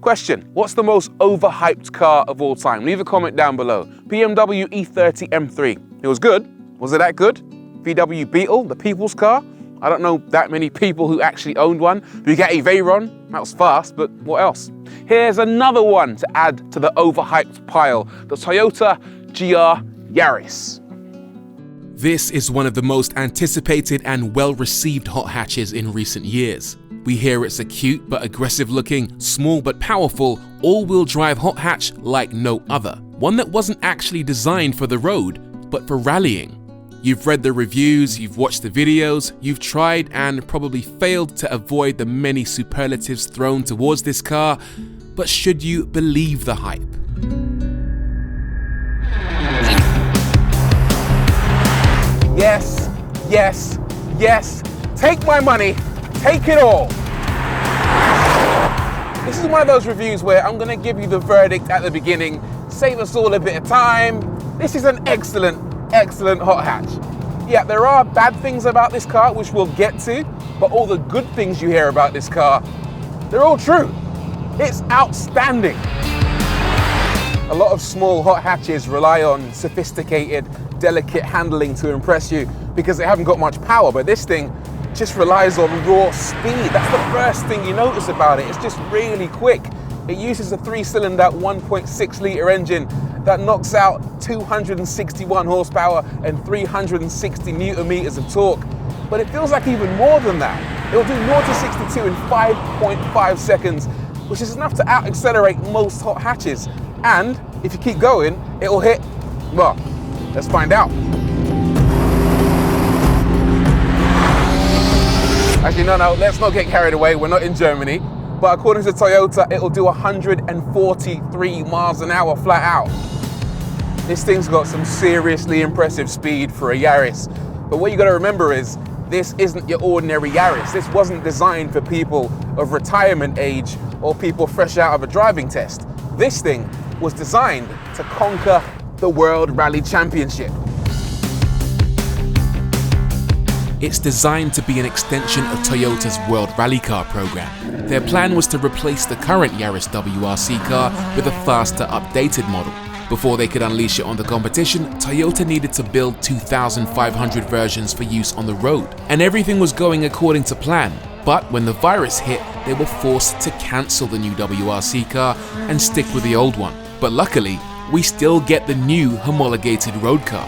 Question, what's the most overhyped car of all time? Leave a comment down below. BMW E30 M3. It was good. Was it that good? VW Beetle, the people's car? I don't know that many people who actually owned one. Bugatti Veyron, that was fast, but what else? Here's another one to add to the overhyped pile, the Toyota GR Yaris. This is one of the most anticipated and well-received hot hatches in recent years. We hear it's a cute but aggressive-looking, small but powerful, all-wheel drive hot hatch like no other. One that wasn't actually designed for the road, but for rallying. You've read the reviews, you've watched the videos, you've tried and probably failed to avoid the many superlatives thrown towards this car, but should you believe the hype? Yes, yes, yes. Take my money, take it all. This is one of those reviews where I'm gonna give you the verdict at the beginning, save us all a bit of time. This is an excellent hot hatch. Yeah, there are bad things about this car, which we'll get to, but all the good things you hear about this car, they're all true. It's outstanding. A lot of small hot hatches rely on sophisticated, delicate handling to impress you because they haven't got much power, but this thing just relies on raw speed. That's the first thing you notice about it. It's just really quick. It uses a 3-cylinder 1.6 litre engine that knocks out 261 horsepower and 360 newton meters of torque. But it feels like even more than that. It will do 0 to 62 in 5.5 seconds, which is enough to out-accelerate most hot hatches. And if you keep going, it will hit, well, let's find out. Actually, no, let's not get carried away. We're not in Germany. But according to Toyota, it'll do 143 miles an hour flat out. This thing's got some seriously impressive speed for a Yaris. But what you gotta remember is, this isn't your ordinary Yaris. This wasn't designed for people of retirement age or people fresh out of a driving test. This thing was designed to conquer the World Rally Championship. It's designed to be an extension of Toyota's World Rally Car program. Their plan was to replace the current Yaris WRC car with a faster, updated model. Before they could unleash it on the competition, Toyota needed to build 2,500 versions for use on the road. And everything was going according to plan. But when the virus hit, they were forced to cancel the new WRC car and stick with the old one. But luckily, we still get the new homologated road car.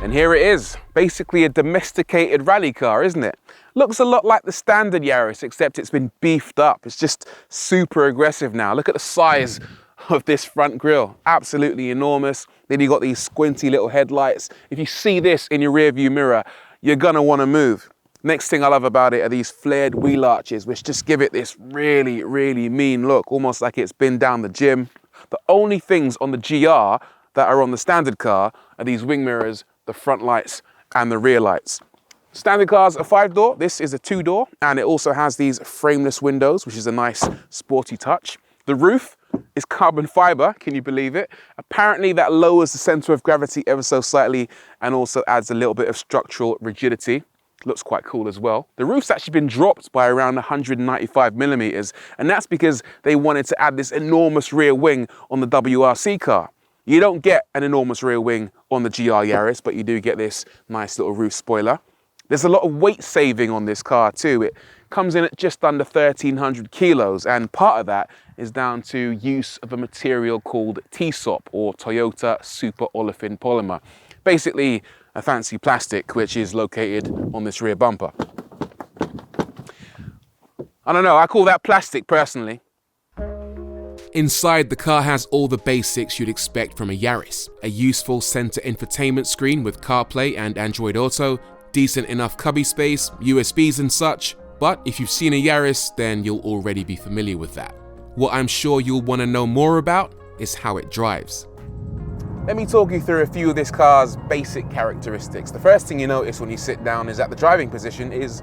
And here it is, basically a domesticated rally car, isn't it? Looks a lot like the standard Yaris, except it's been beefed up. It's just super aggressive now. Look at the size of this front grille, absolutely enormous. Then you got these squinty little headlights. If you see this in your rear view mirror, you're gonna wanna move. Next thing I love about it are these flared wheel arches, which just give it this really, really mean look, almost like it's been down the gym. The only things on the GR that are on the standard car are these wing mirrors, the front lights, and the rear lights. Standard car's a 5-door, this is a 2-door, and it also has these frameless windows, which is a nice sporty touch. The roof is carbon fiber, can you believe it? Apparently that lowers the center of gravity ever so slightly and also adds a little bit of structural rigidity. Looks quite cool as well. The roof's actually been dropped by around 195 millimeters, and that's because they wanted to add this enormous rear wing on the WRC car. You don't get an enormous rear wing on the GR Yaris, but you do get this nice little roof spoiler. There's a lot of weight saving on this car too. It comes in at just under 1,300 kilos, and part of that is down to use of a material called TSOP, or Toyota Super Olefin Polymer. Basically a fancy plastic which is located on this rear bumper. I don't know, I call that plastic personally. Inside, the car has all the basics you'd expect from a Yaris. A useful center infotainment screen with CarPlay and Android Auto, decent enough cubby space, USBs and such, but if you've seen a Yaris, then you'll already be familiar with that. What I'm sure you'll want to know more about is how it drives. Let me talk you through a few of this car's basic characteristics. The first thing you notice when you sit down is that the driving position is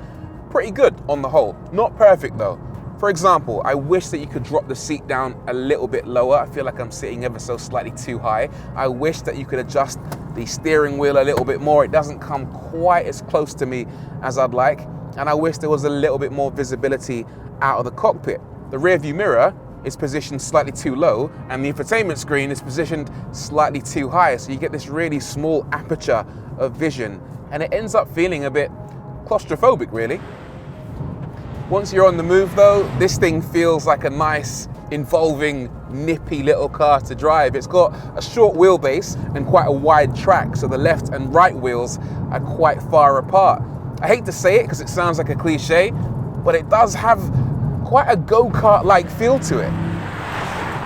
pretty good on the whole. Not perfect though. For example, I wish that you could drop the seat down a little bit lower. I feel like I'm sitting ever so slightly too high. I wish that you could adjust the steering wheel a little bit more. It doesn't come quite as close to me as I'd like. And I wish there was a little bit more visibility out of the cockpit. The rear view mirror is positioned slightly too low, and the infotainment screen is positioned slightly too high, so you get this really small aperture of vision, and it ends up feeling a bit claustrophobic, really. Once you're on the move though, this thing feels like a nice, involving, nippy little car to drive. It's got a short wheelbase and quite a wide track, so the left and right wheels are quite far apart. I hate to say it because it sounds like a cliche, but it does have quite a go-kart-like feel to it.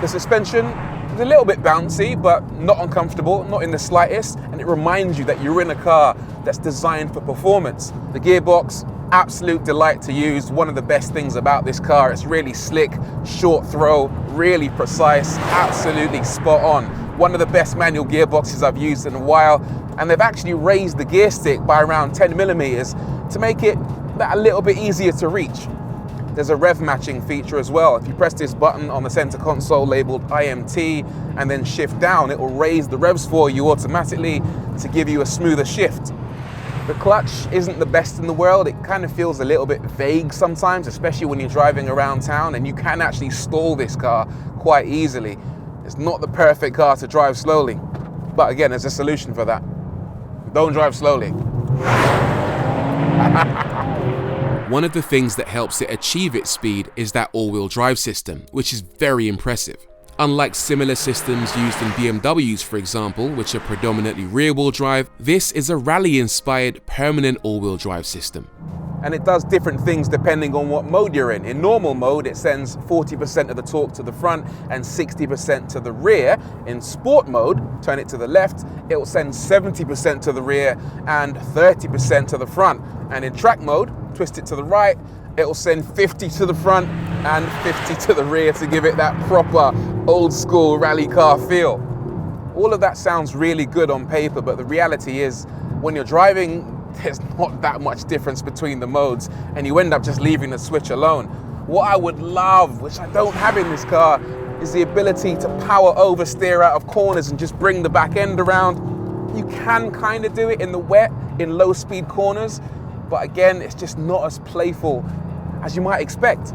The suspension is a little bit bouncy, but not uncomfortable, not in the slightest, and it reminds you that you're in a car that's designed for performance. The gearbox, absolute delight to use. One of the best things about this car, it's really slick, short throw, really precise, absolutely spot on. One of the best manual gearboxes I've used in a while, and they've actually raised the gear stick by around 10 millimeters to make it that a little bit easier to reach. There's a rev matching feature as well. If you press this button on the center console labeled IMT and then shift down, it will raise the revs for you automatically to give you a smoother shift. The clutch isn't the best in the world. It kind of feels a little bit vague sometimes, especially when you're driving around town, and you can actually stall this car quite easily. It's not the perfect car to drive slowly, but again, there's a solution for that. Don't drive slowly. One of the things that helps it achieve its speed is that all-wheel drive system, which is very impressive. Unlike similar systems used in BMWs, for example, which are predominantly rear-wheel drive, this is a rally-inspired permanent all-wheel drive system. And it does different things depending on what mode you're in. In normal mode, it sends 40% of the torque to the front and 60% to the rear. In sport mode, turn it to the left, it will send 70% to the rear and 30% to the front. And in track mode, twist it to the right, it will send 50 to the front and 50 to the rear to give it that proper old school rally car feel. All of that sounds really good on paper, but the reality is when you're driving, there's not that much difference between the modes, and you end up just leaving the switch alone. What I would love, which I don't have in this car, is the ability to power oversteer out of corners and just bring the back end around. You can kind of do it in the wet, in low speed corners, but again, it's just not as playful as you might expect.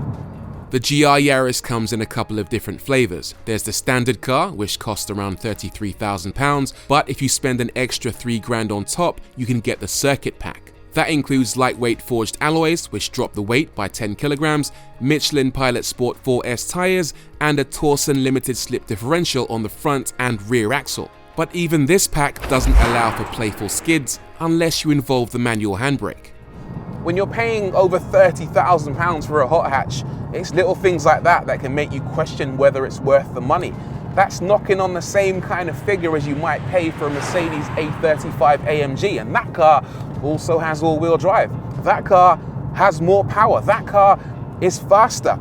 The GR Yaris comes in a couple of different flavours. There's the standard car, which costs around £33,000, but if you spend an extra £3,000 on top, you can get the circuit pack. That includes lightweight forged alloys, which drop the weight by 10 kilograms, Michelin Pilot Sport 4S tyres, and a Torsen limited slip differential on the front and rear axle. But even this pack doesn't allow for playful skids unless you involve the manual handbrake. When you're paying over £30,000 for a hot hatch, it's little things like that that can make you question whether it's worth the money. That's knocking on the same kind of figure as you might pay for a Mercedes A35 AMG, and that car also has all-wheel drive. That car has more power. That car is faster.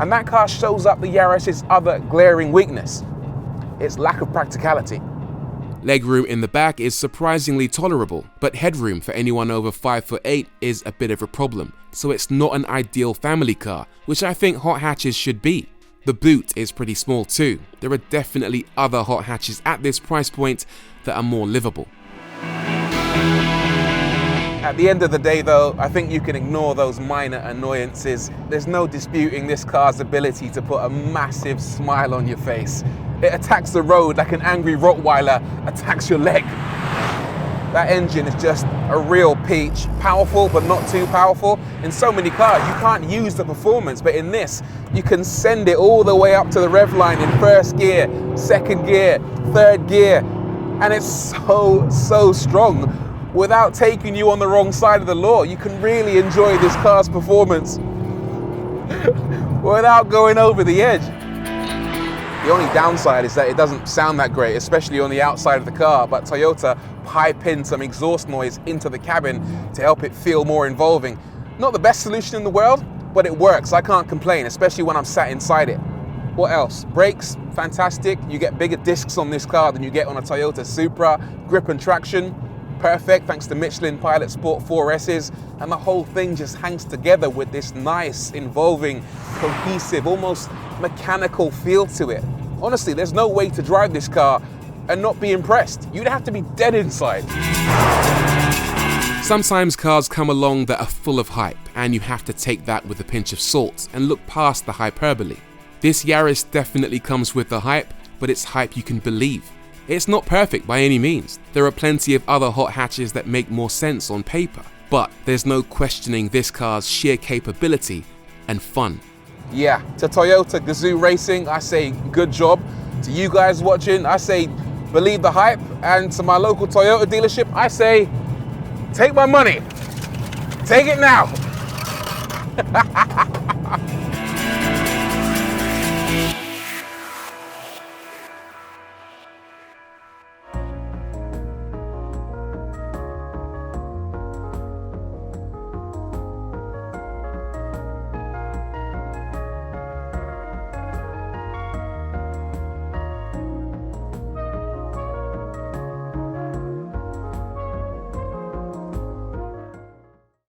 And that car shows up the Yaris's other glaring weakness, its lack of practicality. Legroom in the back is surprisingly tolerable, but headroom for anyone over 5'8" is a bit of a problem, so it's not an ideal family car, which I think hot hatches should be. The boot is pretty small too. There are definitely other hot hatches at this price point that are more livable. At the end of the day though, I think you can ignore those minor annoyances. There's no disputing this car's ability to put a massive smile on your face. It attacks the road like an angry Rottweiler attacks your leg. That engine is just a real peach. Powerful, but not too powerful. In so many cars, you can't use the performance, but in this, you can send it all the way up to the rev line in first gear, second gear, third gear, and it's so strong. Without taking you on the wrong side of the law, you can really enjoy this car's performance without going over the edge. The only downside is that it doesn't sound that great, especially on the outside of the car, but Toyota pipe in some exhaust noise into the cabin to help it feel more involving. Not the best solution in the world, but it works. I can't complain, especially when I'm sat inside it. What else? Brakes, fantastic. You get bigger discs on this car than you get on a Toyota Supra. Grip and traction, perfect thanks to Michelin Pilot Sport 4Ss, and the whole thing just hangs together with this nice, involving, cohesive, almost mechanical feel to it. Honestly, there's no way to drive this car and not be impressed. You'd have to be dead inside. Sometimes cars come along that are full of hype, and you have to take that with a pinch of salt and look past the hyperbole. This Yaris definitely comes with the hype, but it's hype you can believe. It's not perfect by any means. There are plenty of other hot hatches that make more sense on paper, but there's no questioning this car's sheer capability and fun. Yeah, to Toyota Gazoo Racing, I say good job. To you guys watching, I say believe the hype. And to my local Toyota dealership, I say take my money. Take it now.